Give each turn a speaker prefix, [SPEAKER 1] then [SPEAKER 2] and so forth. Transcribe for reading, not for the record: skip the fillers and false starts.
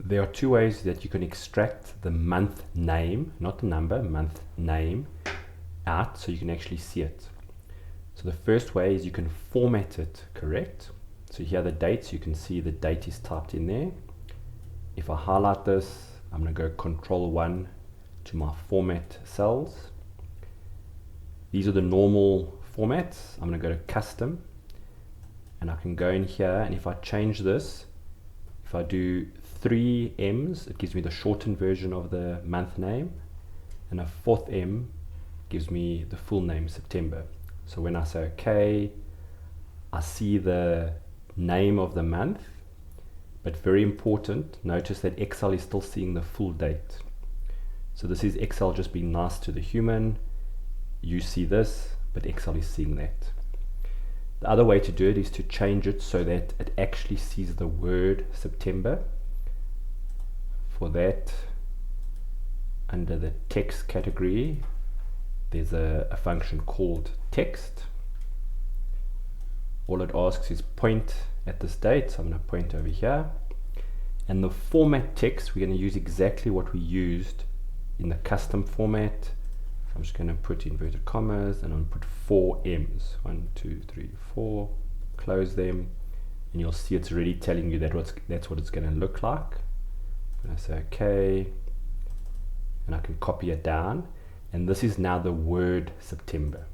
[SPEAKER 1] There are two ways that you can extract the month name, not the number, month name, out so you can actually see it. So the first way is you can format it correct. So here are the dates, you can see the date is typed in there. If I highlight this, I'm going to go Control 1 to my format cells. These are the normal formats. I'm going to go to Custom, and I can go in here, and if I change this, if I do 3 M's, it gives me the shortened version of the month name, and a 4th M gives me the full name, September. So when I say OK, I see the name of the month, but very important, notice that Excel is still seeing the full date. So this is Excel just being nice to the human. You see this, but Excel is seeing that. The other way to do it is to change it so that it actually sees the word September. For that, under the text category, there's a function called text. All it asks is point at this date, so I'm going to point over here. And the format text, we're going to use exactly what we used in the custom format. I'm just going to put inverted commas, and I'm going to put 4 M's. 1, 2, 3, 4. Close them, and you'll see it's already telling you that's what it's going to look like. I'm going to say OK, and I can copy it down, and this is now the word September.